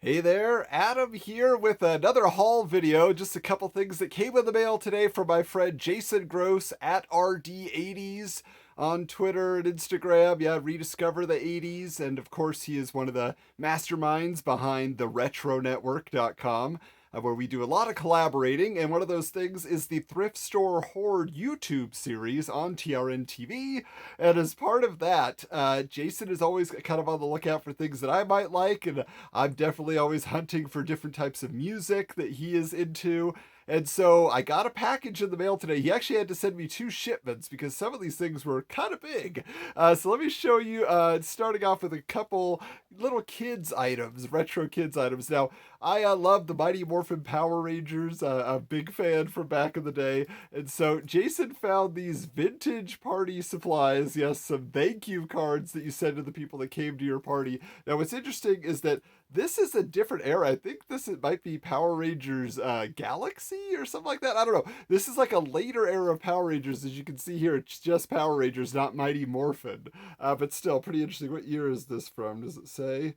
Hey there, Adam here with another haul video. Just a couple things that came in the mail today from my friend Jason Gross at RD80s on Twitter and Instagram. Yeah, Rediscover the 80s. And of course, he is one of the masterminds behind the retronetwork.com. Where we do a lot of collaborating, and one of those things is the Thrift Store Horde YouTube series on TRN TV. And as part of that, Jason is always kind of on the lookout for things that I might like, and I'm definitely always hunting for different types of music that he is into. And so I got a package in the mail today. He actually had to send me 2 shipments because some of these things were kind of big. So let me show you, starting off with a couple little kids items, retro kids items. Now, I love the Mighty Morphin Power Rangers, a big fan from back in the day. And so Jason found these vintage party supplies. Yes, some thank you cards that you send to the people that came to your party. Now, what's interesting is that this is a different era. I think it might be Power Rangers Galaxy or something like that. I don't know. This is like a later era of Power Rangers. As you can see here, it's just Power Rangers, not Mighty Morphin. But still, pretty interesting. What year is this from? Does it say?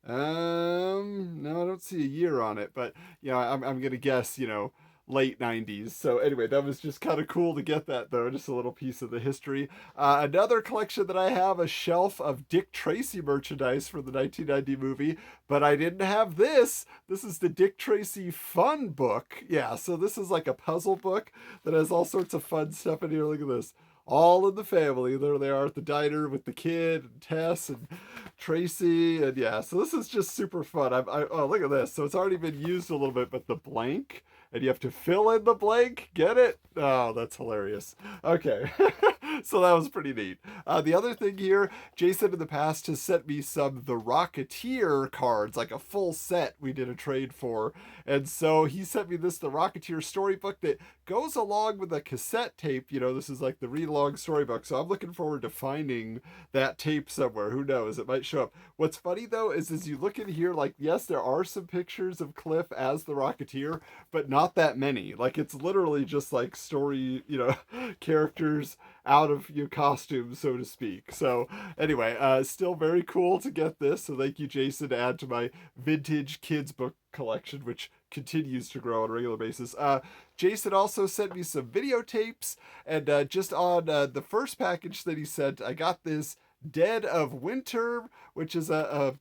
No, I don't see a year on it. But, I'm going to guess, late 90s. So anyway, that was just kind of cool to get that, though, just a little piece of the history. Another collection that I have, a shelf of Dick Tracy merchandise from the 1990 movie, but I didn't have this. This is the Dick Tracy fun book. Yeah, so this is like a puzzle book that has all sorts of fun stuff in here. Look at this. All in the family. There they are at the diner with the kid and Tess and Tracy, and yeah, so this is just super fun. Oh, look at this. So it's already been used a little bit, but the blank, and you have to fill in the blank. Get it? Oh, that's hilarious. Okay. So that was pretty neat. The other thing here, Jason in the past has sent me some The Rocketeer cards, like a full set we did a trade for. And so he sent me this The Rocketeer storybook that goes along with a cassette tape. This is like the read-along storybook. So I'm looking forward to finding that tape somewhere. Who knows? It might show up. What's funny, though, is as you look in here, like, yes, there are some pictures of Cliff as the Rocketeer, but not that many. Like, it's literally just like story, characters out of your costume, so to speak. So anyway, still very cool to get this. So thank you, Jason, to add to my vintage kids book collection, which continues to grow on a regular basis. Jason also sent me some videotapes, and just on the first package that he sent, I got this Dead of Winter, which is a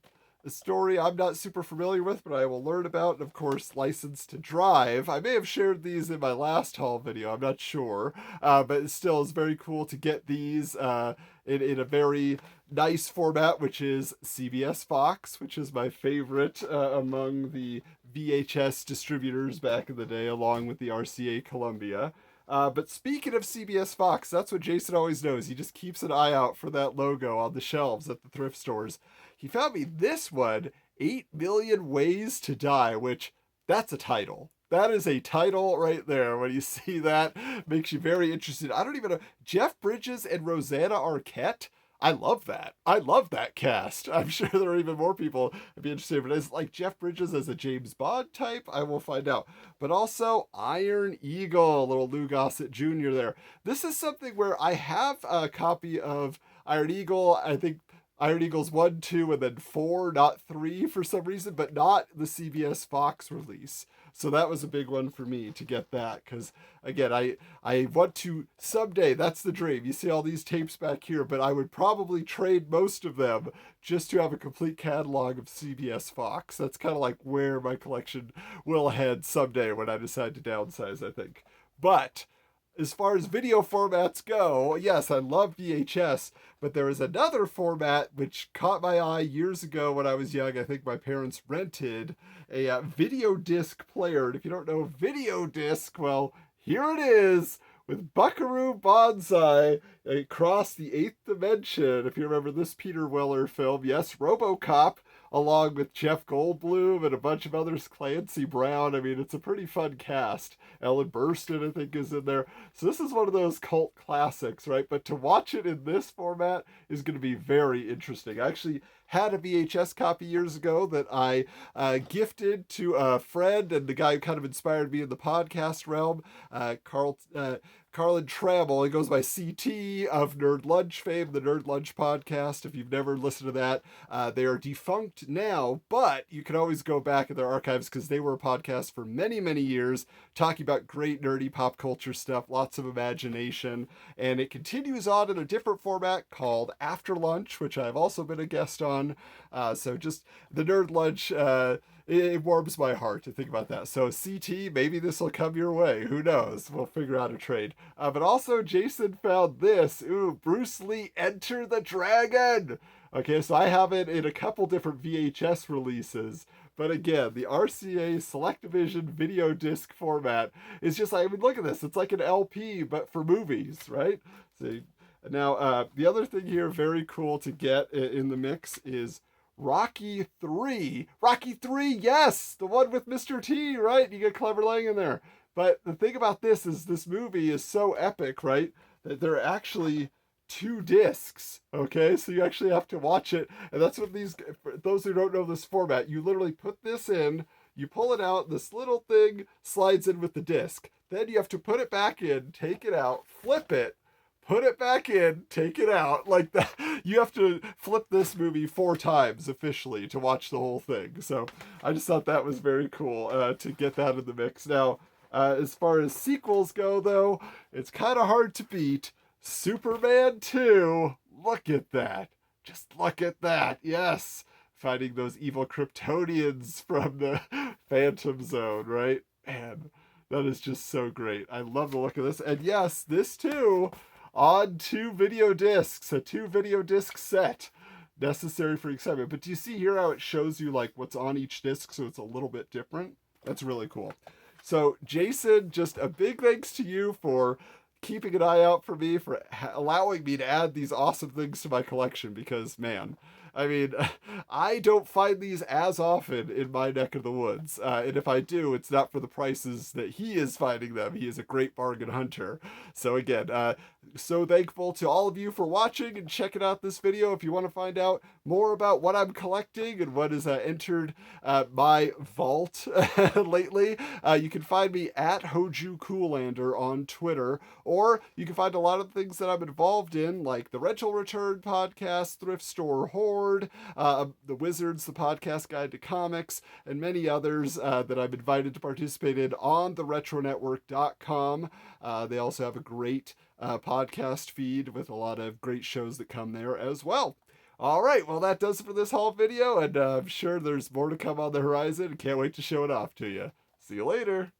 story I'm not super familiar with, but I will learn about, and of course, License to Drive. I may have shared these in my last haul video, I'm not sure, but it still is very cool to get these in a very nice format, which is CBS Fox, which is my favorite among the VHS distributors back in the day, along with the RCA Columbia. But speaking of CBS Fox, that's what Jason always knows. He just keeps an eye out for that logo on the shelves at the thrift stores. He found me this one, 8 Million Ways to Die, which, that's a title. That is a title right there. When you see that, makes you very interested. I don't even know. Jeff Bridges and Rosanna Arquette? I love that. I love that cast. I'm sure there are even more people I'd be interested in. But it's like Jeff Bridges as a James Bond type. I will find out. But also Iron Eagle, little Lou Gossett Jr. there. This is something where I have a copy of Iron Eagle. I think Iron Eagles 1, 2, and then 4, not 3 for some reason, but not the CBS Fox release. So that was a big one for me to get that, because again, I want to someday, that's the dream. You see all these tapes back here, but I would probably trade most of them just to have a complete catalog of CBS Fox. That's kind of like where my collection will head someday when I decide to downsize, I think. But as far as video formats go, yes, I love VHS, but there is another format which caught my eye years ago when I was young. I think my parents rented a video disc player. And if you don't know video disc, well, here it is with Buckaroo Banzai across the eighth dimension. If you remember this Peter Weller film, yes, RoboCop, along with Jeff Goldblum and a bunch of others, Clancy Brown. I mean, it's a pretty fun cast. Ellen Burstyn, I think, is in there. So this is one of those cult classics, right? But to watch it in this format is going to be very interesting. I actually had a VHS copy years ago that I gifted to a friend, and the guy who kind of inspired me in the podcast realm, Carlin Trammell. He goes by CT of Nerd Lunch fame, the Nerd Lunch podcast. If you've never listened to that, they are defunct now, but you can always go back in their archives because they were a podcast for many, many years talking about great nerdy pop culture stuff, lots of imagination, and it continues on in a different format called After Lunch, which I've also been a guest on. So just the Nerd Lunch, it warms my heart to think about that. So CT, maybe this will come your way. Who knows? We'll figure out a trade. But also Jason found this. Ooh, Bruce Lee Enter the Dragon. Okay, so I have it in a couple different VHS releases. But again, the RCA SelectaVision VideoDisc format is just like, I mean, look at this. It's like an LP, but for movies, right? So now, the other thing here, very cool to get in the mix is Rocky 3. Rocky 3, yes! The one with Mr. T, right? You get Clever Lang in there. But the thing about this is this movie is so epic, right? That there are actually 2 discs, okay? So you actually have to watch it. And that's what these, for those who don't know this format, you literally put this in, you pull it out, this little thing slides in with the disc. Then you have to put it back in, take it out, flip it, put it back in, take it out, like that. You have to flip this movie 4 times officially to watch the whole thing. So I just thought that was very cool to get that in the mix. Now, as far as sequels go, though, it's kind of hard to beat Superman 2. Look at that. Just look at that. Yes. Finding those evil Kryptonians from the Phantom Zone, right? Man, that is just so great. I love the look of this. And yes, this too, on 2 video discs, a 2 video disc set necessary for excitement. But do you see here how it shows you like what's on each disc, so it's a little bit different? That's really cool. So Jason, just a big thanks to you for keeping an eye out for me, for allowing me to add these awesome things to my collection, because man, I mean, I don't find these as often in my neck of the woods. And if I do, it's not for the prices that he is finding them. He is a great bargain hunter. So again, so thankful to all of you for watching and checking out this video. If you want to find out more about what I'm collecting and what has entered my vault lately, you can find me at Hoju Coolander on Twitter, or you can find a lot of things that I'm involved in, like the Rental Return podcast, Thrift Store Horde, the Wizards, the podcast guide to comics, and many others that I'm invited to participate in on the retronetwork.com. They also have a great podcast feed with a lot of great shows that come there as well. All right, well, that does it for this whole video, and I'm sure there's more to come on the horizon. Can't wait to show it off to you. See you later.